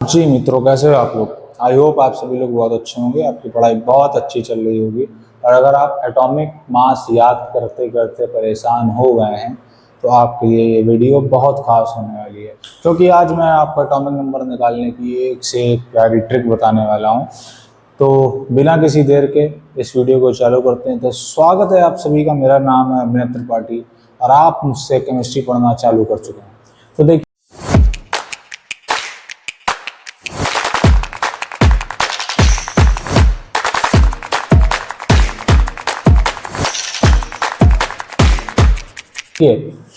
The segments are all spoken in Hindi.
जी मित्रों, कैसे हो आप लोग। आई होप आप सभी लोग बहुत अच्छे होंगे, आपकी पढ़ाई बहुत अच्छी चल रही होगी। और अगर आप एटॉमिक मास याद करते करते परेशान हो गए हैं तो आपके लिए ये वीडियो बहुत खास होने वाली है, क्योंकि आज मैं आपको एटॉमिक नंबर निकालने की एक से एक प्यारी ट्रिक बताने वाला हूँ। तो बिना किसी देर के इस वीडियो को चालू करते हैं। तो स्वागत है आप सभी का। मेरा नाम है अभिनव त्रिपाठी और आप मुझसे केमिस्ट्री पढ़ना चालू कर चुके हैं। तो देखिए,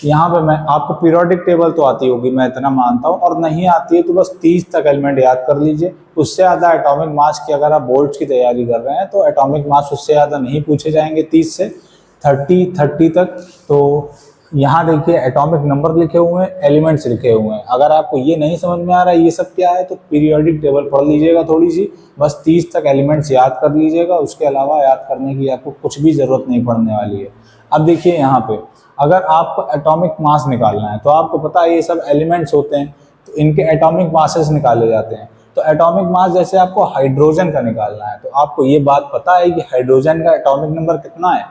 यहाँ पे मैं आपको पीरियोडिक टेबल तो आती होगी, मैं इतना मानता हूँ, और नहीं आती है तो बस 30 तक एलिमेंट याद कर लीजिए। उससे ज़्यादा एटॉमिक मास की अगर आप बोर्ड्स की तैयारी कर रहे हैं तो एटॉमिक मास उससे ज़्यादा नहीं पूछे जाएंगे, 30 से 30 तक। तो यहाँ देखिए एटॉमिक नंबर लिखे हुए हैं, एलिमेंट्स लिखे हुए हैं। अगर आपको ये नहीं समझ में आ रहा है ये सब क्या है तो पीरियोडिक टेबल पढ़ लीजिएगा थोड़ी सी, बस 30 तक एलिमेंट्स याद कर लीजिएगा। उसके अलावा याद करने की आपको कुछ भी ज़रूरत नहीं पड़ने वाली है। अब देखिए यहाँ पे अगर आपको एटॉमिक मास निकालना है तो आपको पता है ये सब एलिमेंट्स होते हैं तो इनके एटॉमिक मासेस निकाले जाते हैं। तो एटॉमिक मास जैसे आपको हाइड्रोजन का निकालना है तो आपको ये बात पता है कि हाइड्रोजन का एटॉमिक नंबर कितना है,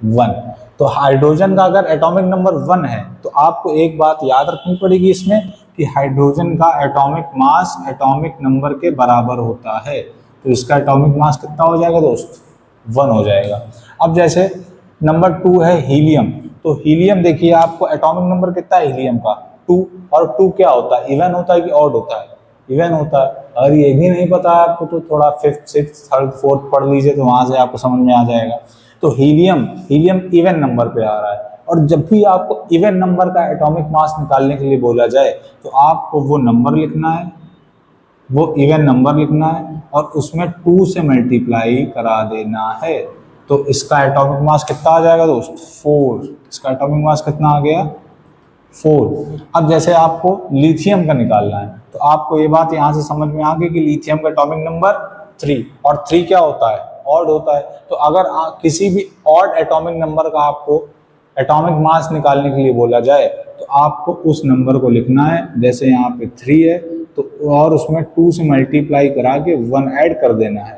1। तो हाइड्रोजन का अगर एटॉमिक नंबर 1 है तो आपको एक बात याद रखनी पड़ेगी इसमें कि हाइड्रोजन का एटॉमिक मास एटॉमिक नंबर के बराबर होता है। तो इसका एटॉमिक मास कितना हो जाएगा दोस्त, 1 हो जाएगा। अब जैसे नंबर 2 है हीलियम। तो हीलियम देखिए आपको एटॉमिक नंबर कितना है हीलियम का, 2। और 2 क्या होता है, इवन होता है कि ऑड होता है, इवन होता है। अगर ये भी नहीं पता है आपको तो थोड़ा 5th 6th 3rd 4th पढ़ लीजिए तो वहां से आपको समझ में आ जाएगा। तो हीलियम हीलियम इवन नंबर पे आ रहा है। और जब भी आपको इवन नंबर का एटॉमिक मास निकालने के लिए बोला जाए तो आपको वो नंबर लिखना है, वो इवन नंबर लिखना है और उसमें 2 से मल्टीप्लाई करा देना है। तो इसका एटॉमिक मास कितना आ जाएगा दोस्त, 4। इसका एटॉमिक मास कितना आ गया, 4। अब जैसे आपको लिथियम का निकालना है तो आपको ये बात यहाँ से समझ में आ गई कि लिथियम का एटॉमिक नंबर 3। और 3 क्या होता है, ऑड होता है। तो अगर किसी भी ऑड एटॉमिक नंबर का आपको एटॉमिक मास निकालने के लिए बोला जाए तो आपको उस नंबर को लिखना है। जैसे यहाँ पे 3 है तो और उसमें 2 से मल्टीप्लाई करा के 1 ऐड कर देना है,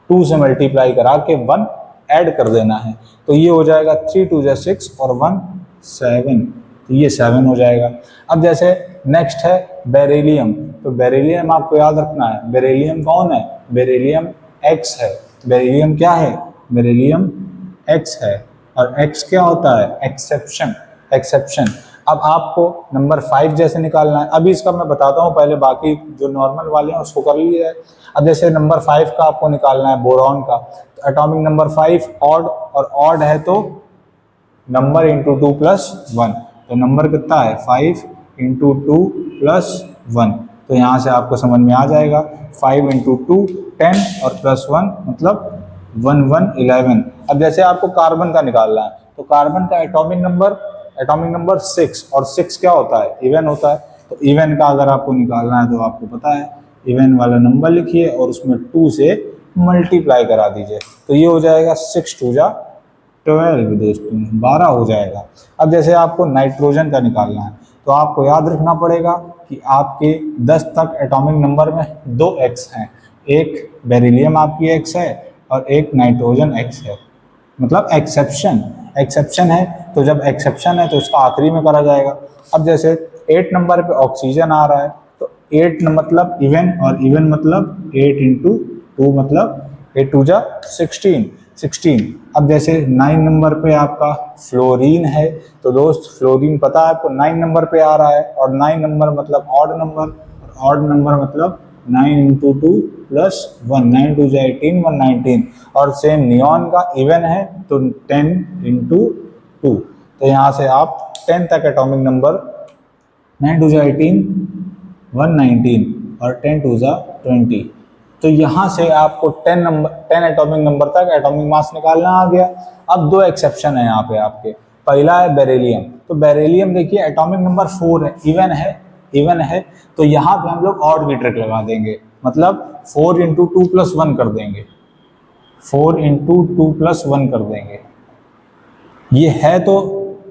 2 से मल्टीप्लाई करा के 1 ऐड कर देना है। तो ये हो जाएगा 3 2 जा 6 और 1 7, तो ये 7 हो जाएगा। अब जैसे नेक्स्ट है बेरिलियम। तो बेरिलियम आपको याद रखना है, बेरिलियम कौन है, बेरिलियम एक्स है। बेरिलियम क्या है, बेरिलियम एक्स है। और एक्स क्या होता है, एक्सेप्शन, एक्सेप्शन। अब आपको नंबर 5 जैसे निकालना है, अभी इसका मैं बताता हूँ, पहले बाकी जो नॉर्मल वाले हैं उसको कर लिया है। अब जैसे नंबर 5 का आपको निकालना है बोरॉन का, तो एटॉमिक नंबर 5 ऑड, और ऑड है तो नंबर इंटू 2 प्लस 1। तो नंबर कितना है, 5 इंटू 2 प्लस 1। तो यहाँ से आपको समझ में आ जाएगा 5 इंटू 2 10 और प्लस 1 मतलब 1 1 11। अब जैसे आपको कार्बन का निकालना है तो कार्बन का एटॉमिक नंबर 6, और 6 क्या होता है, इवन होता है। तो इवन का अगर आपको निकालना है तो आपको पता है इवन वाला नंबर लिखिए और उसमें 2 से मल्टीप्लाई करा दीजिए। तो ये हो जाएगा 6 2 जा 12 दोस्तों, 12 हो जाएगा। अब जैसे आपको नाइट्रोजन का निकालना है तो आपको याद रखना पड़ेगा कि आपके 10 तक एटॉमिक नंबर में 2 एक्स हैं, एक बेरिलियम आपकी एक्स है और एक नाइट्रोजन एक्स है, मतलब एक्सेप्शन, एक्सेप्शन है। तो जब एक्सेप्शन है तो उसका आखिरी में करा जाएगा। अब जैसे 8 नंबर पे ऑक्सीजन आ रहा है तो 8 मतलब इवन, और इवन मतलब 8 इंटू 2 मतलब 8 2 जा 16। अब जैसे 9 नंबर पे आपका फ्लोरीन है तो दोस्त फ्लोरीन पता है आपको 9 नंबर पे आ रहा है, और 9 नंबर मतलब ऑड नंबर, ऑड नंबर मतलब 9 इंटू 2 प्लस 1, 9 2 जा 18 119। और सेम नियॉन का इवन है तो 10 इंटू 2। तो यहाँ से आप 10 तक एटॉमिक नंबर 9 2 जा 18 119 और 10 2 जा 20। तो यहाँ से आपको 10 एटॉमिक नंबर तक एटॉमिक मास निकालना आ गया। अब 2 एक्सेप्शन है यहाँ पे आपके। पहला है बेरिलियम। तो बेरिलियम देखिए एटॉमिक नंबर 4 है, इवन है, इवन है। तो यहाँ पे हम लोग ऑड की ट्रिक लगा देंगे, मतलब 4 इंटू 2 प्लस 1 कर देंगे, 4 इंटू 2 प्लस 1 कर देंगे। ये है तो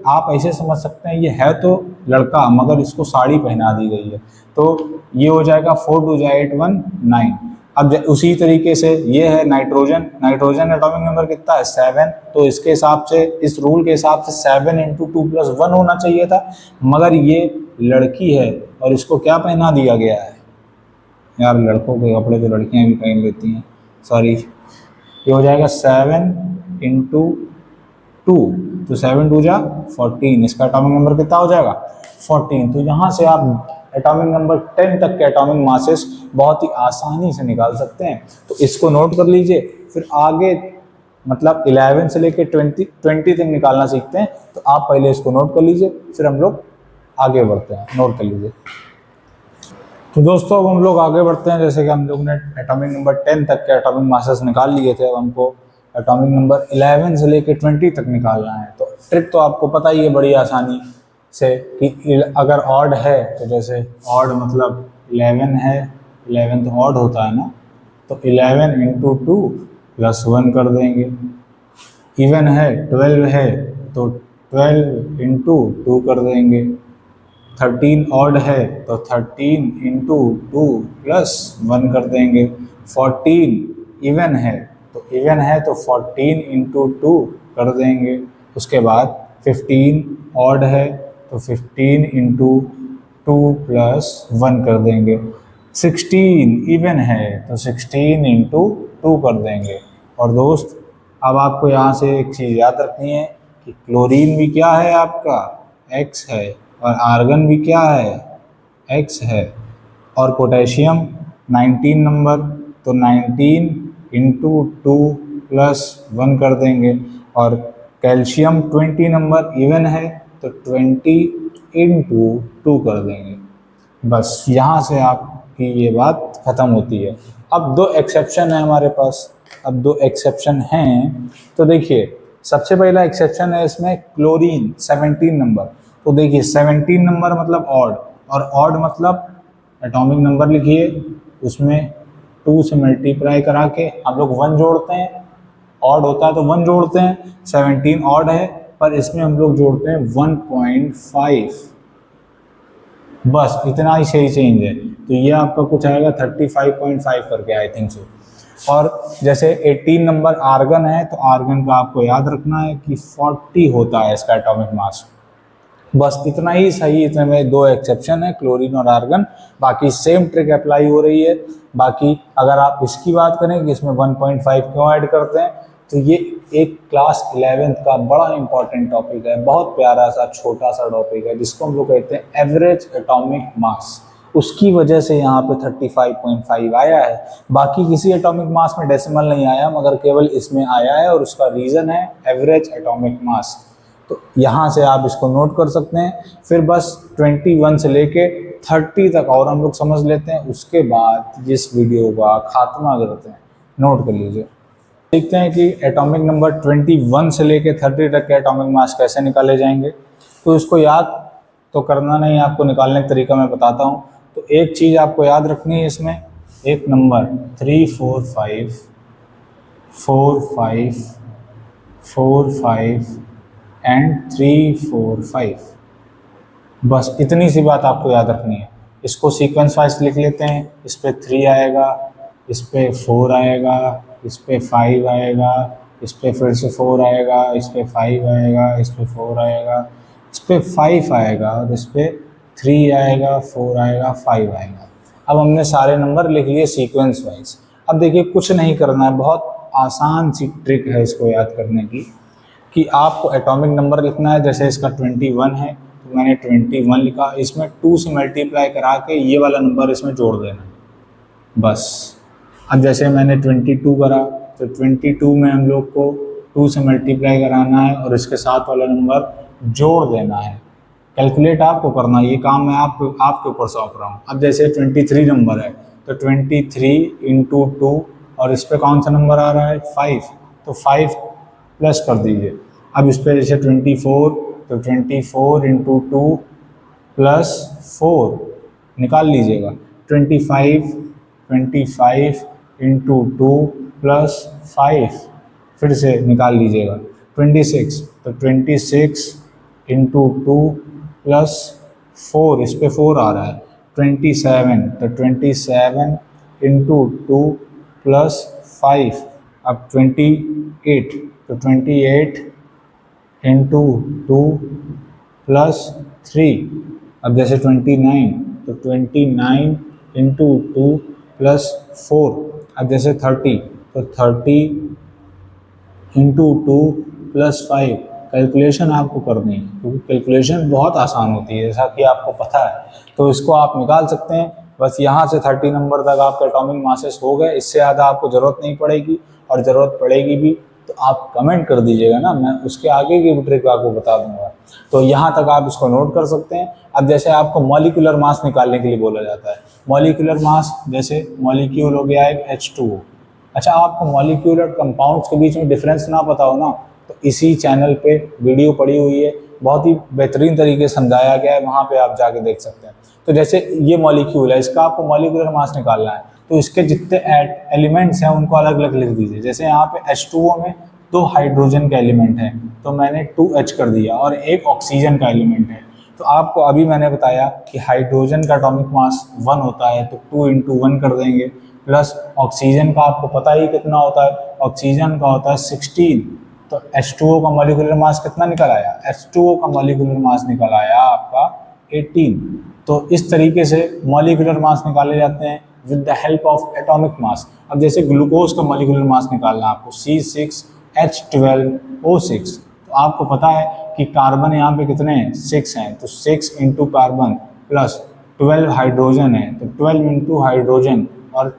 आप ऐसे समझ सकते हैं ये है तो लड़का मगर इसको साड़ी पहना दी गई है, तो ये हो जाएगा 4 2 जा 8 1 9। अब उसी तरीके से ये है नाइट्रोजन, नाइट्रोजन एटॉमिक नंबर कितना है 7, तो इसके हिसाब से इस रूल के हिसाब से 7 × 2 + 1 होना चाहिए था, मगर ये लड़की है और इसको क्या पहना दिया गया है, यार लड़कों के कपड़े तो लड़कियां भी पहन लेती हैं, सॉरी, ये हो जाएगा 7 × 2, तो 7 2 जा 14, इसका एटॉमिक नंबर कितना हो जाएगा 14। तो यहाँ से आप एटॉमिक नंबर 10 तक के एटॉमिक मासेस बहुत ही आसानी से निकाल सकते हैं, तो इसको नोट कर लीजिए। फिर आगे मतलब 11 से लेके 20 तक निकालना सीखते हैं, तो आप पहले इसको नोट कर लीजिए, फिर हम लोग आगे बढ़ते हैं, नोट कर लीजिए। तो दोस्तों अब हम लोग आगे बढ़ते हैं, जैसे कि हम लोग ने एटॉमिक नंबर 10 तक के एटॉमिक मासेस निकाल लिए थे, अब हमको एटॉमिक नंबर 11 से लेके 20 तक निकालना है। तो ट्रिक तो आपको पता ही है बड़ी आसानी से कि अगर ऑड है तो जैसे ऑड मतलब 11 है, 11 तो ऑड होता है ना, तो 11 × 2 + 1 कर देंगे। इवन है 12 है तो 12 × 2 कर देंगे। 13 ऑड है तो 13 × 2 + 1 कर देंगे। 14 इवन है तो 14 × 2 कर देंगे। उसके बाद 15 ऑड है तो 15 × 2 + 1 कर देंगे। 16 इवन है तो 16 × 2 कर देंगे। और दोस्त अब आपको यहाँ से एक चीज़ याद रखनी है कि क्लोरीन भी क्या है आपका X है, और आर्गन भी क्या है X है, और पोटेशियम 19 नंबर तो 19 × 2 + 1 कर देंगे। और कैल्शियम 20 नंबर इवन है तो 20 × 2 कर देंगे। बस यहाँ से आपकी ये बात ख़त्म होती है। अब 2 एक्सेप्शन है हमारे पास, अब 2 एक्सेप्शन हैं, तो देखिए सबसे पहला एक्सेप्शन है इसमें क्लोरीन 17 नंबर। तो देखिए 17 नंबर मतलब ऑड, और ऑड मतलब एटॉमिक नंबर लिखिए, उसमें 2 से मल्टीप्लाई करा के हम लोग 1 जोड़ते हैं, ऑड होता है तो 1 जोड़ते हैं। 17 ऑड है पर इसमें हम लोग जोड़ते हैं 1.5, बस इतना ही सही चेंज है। तो ये आपका कुछ आएगा 35.5 करके, आई थिंक सो। और जैसे 18 नंबर आर्गन है तो आर्गन का आपको याद रखना है कि 40 होता है इसका एटॉमिक मास, बस इतना ही सही। इतने में 2 एक्सेप्शन है, क्लोरीन और आर्गन, बाकी सेम ट्रिक अप्लाई हो रही है। बाकी अगर आप इसकी बात करें कि इसमें 1.5 क्यों ऐड करते हैं, तो ये एक क्लास 11th का बड़ा इंपॉर्टेंट टॉपिक है, बहुत प्यारा सा छोटा सा टॉपिक है जिसको हम लोग कहते हैं एवरेज एटॉमिक मास। उसकी वजह से यहाँ पे 35.5 आया है। बाकी किसी एटॉमिक मास में डेसिमल नहीं आया, मगर केवल इसमें आया है, और उसका रीज़न है एवरेज एटॉमिक मास। तो यहाँ से आप इसको नोट कर सकते हैं। फिर बस 21 से लेके 30 तक और हम लोग समझ लेते हैं, उसके बाद इस वीडियो का खात्मा करते हैं। नोट कर लीजिए। देखते हैं कि एटॉमिक नंबर 21 से लेके 30 तक के एटॉमिक मास कैसे निकाले जाएंगे। तो इसको याद तो करना नहीं, आपको निकालने का तरीका मैं बताता हूँ। तो एक चीज़ आपको याद रखनी है इसमें, एक नंबर 3 4 5 4 5 4 5 एंड 3 4 5, बस इतनी सी बात आपको याद रखनी है। इसको सीक्वेंस वाइज लिख लेते हैं। इस पे 3 आएगा, इस पे 4 आएगा, इस पे 5 आएगा, इस पे फिर से 4 आएगा, इस पे 5 आएगा, इस पे 4 आएगा, इस पे 5 आएगा, और इस पे 3 आएगा, 4 आएगा, 5 आएगा। अब हमने सारे नंबर लिख लिए सीक्वेंस वाइज। अब देखिए कुछ नहीं करना है, बहुत आसान सी ट्रिक है इसको याद करने की, कि आपको एटॉमिक नंबर लिखना है। जैसे इसका 21 है तो मैंने 21 लिखा, इसमें 2 से मल्टीप्लाई करा के ये वाला नंबर इसमें जोड़ देना, बस। अब जैसे मैंने 22 करा तो 22 में हम लोग को 2 से मल्टीप्लाई कराना है और इसके साथ वाला नंबर जोड़ देना है। कैलकुलेट आपको करना है, ये काम मैं आपके ऊपर सौंप रहा हूँ। अब जैसे 23 नंबर है तो 23 × 2, और इस पर कौन सा नंबर आ रहा है 5, तो 5 प्लस कर दीजिए। अब इस पर जैसे 24 तो 24 × 2 + 4 निकाल लीजिएगा। 25 × 2 + 5 फिर से निकाल लीजिएगा। 26 तो 26 इंटू 2 प्लस 4, इस पे 4 आ रहा है 27, तो 27 इंटू 2 प्लस 5, अब 28, तो 28 इंटू 2 प्लस 3, अब जैसे 29, तो 29 इंटू 2 प्लस 4, अब जैसे 30, तो 30 इंटू 2 प्लस 5। कैलकुलेशन आपको करनी है क्योंकि कैलकुलेशन बहुत आसान होती है जैसा कि आपको पता है, तो इसको आप निकाल सकते हैं। बस यहाँ से 30 नंबर तक आपके एटॉमिक मासेस हो गए, इससे ज़्यादा आपको ज़रूरत नहीं पड़ेगी, और ज़रूरत पड़ेगी भी तो आप कमेंट कर दीजिएगा ना, मैं उसके आगे की भी ट्रिक आपको बता दूंगा। तो यहाँ तक आप इसको नोट कर सकते हैं। अब जैसे आपको मॉलिक्यूलर मास निकालने के लिए बोला जाता है, मॉलिक्यूलर मास जैसे मॉलिक्यूल हो गया एक H2O। अच्छा, आपको मॉलिक्यूल और कंपाउंड्स के बीच में डिफरेंस ना पता हो ना, तो इसी चैनल पे वीडियो पड़ी हुई है, बहुत ही बेहतरीन तरीके से समझाया गया है, वहाँ पे आप जाके देख सकते हैं। तो जैसे ये मॉलिक्यूल है, इसका आपको मॉलिक्यूलर मास निकालना है, तो इसके जितने एलिमेंट्स हैं उनको अलग अलग लिख दीजिए। जैसे यहाँ पे H2O में 2 हाइड्रोजन के एलिमेंट हैं, तो मैंने 2H कर दिया, और एक ऑक्सीजन का एलिमेंट है। तो आपको अभी मैंने बताया कि हाइड्रोजन का एटॉमिक मास 1 होता है, तो 2 इंटू 1 कर देंगे, प्लस ऑक्सीजन का आपको पता ही कितना होता है, ऑक्सीजन का होता है 16। तो H2O का मॉलिक्यूलर मास कितना निकल आया, H2O का मॉलिक्यूलर मास निकल आया आपका 18। तो इस तरीके से मॉलिक्यूलर मास निकाले जाते हैं with the help of atomic mass. अब जैसे ग्लूकोज का मॉलिक्यूलर मास निकालना है आपको, C6H12O6, तो आपको पता है कि कार्बन यहाँ पे कितने हैं, 6 हैं, तो 6 इंटू कार्बन प्लस 12 हाइड्रोजन है, तो 12 इंटू हाइड्रोजन, और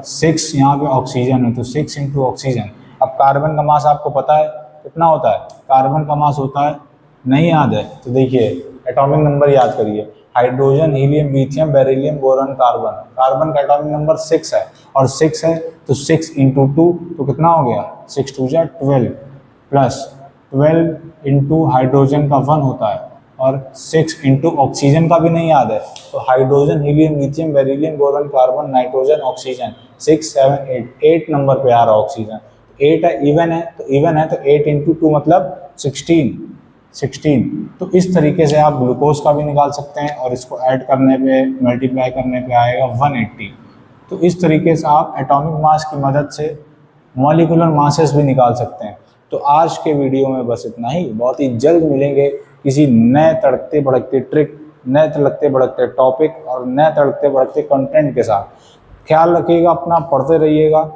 6 यहाँ पे ऑक्सीजन है, तो 6 इंटू ऑक्सीजन। अब कार्बन का मास आपको पता है कितना होता है, कार्बन का मास होता है, नहीं याद है तो देखिए एटॉमिक नंबर याद करिए, hydrogen, helium, lithium, beryllium, boron, carbon. Carbon का एटॉमिक नंबर 6 है, और 6 है तो 6 इंटू 2, तो कितना हो गया, 6 2 जा 12, प्लस 12 इंटू हाइड्रोजन का 1 होता है, और 6 इंटू ऑक्सीजन का भी नहीं याद है, तो hydrogen, helium, lithium, beryllium, boron, carbon, nitrogen, oxygen, 6 7 8 number पे आ रहा ऑक्सीजन, 8 है, इवन है, तो इवन है तो 8 इंटू 2 मतलब 16। तो इस तरीके से आप ग्लूकोज का भी निकाल सकते हैं, और इसको ऐड करने पे, मल्टीप्लाई करने पे आएगा 180। तो इस तरीके से आप एटॉमिक मास की मदद से मॉलिक्यूलर मासेस भी निकाल सकते हैं। तो आज के वीडियो में बस इतना ही, बहुत ही जल्द मिलेंगे किसी नए तड़कते भड़कते ट्रिक, नए तड़कते भड़कते टॉपिक और नए तड़कते भड़कते कंटेंट के साथ। ख्याल रखिएगा अपना, पढ़ते रहिएगा,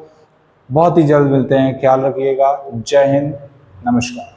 बहुत ही जल्द मिलते हैं, ख्याल रखिएगा। जय हिंद, नमस्कार।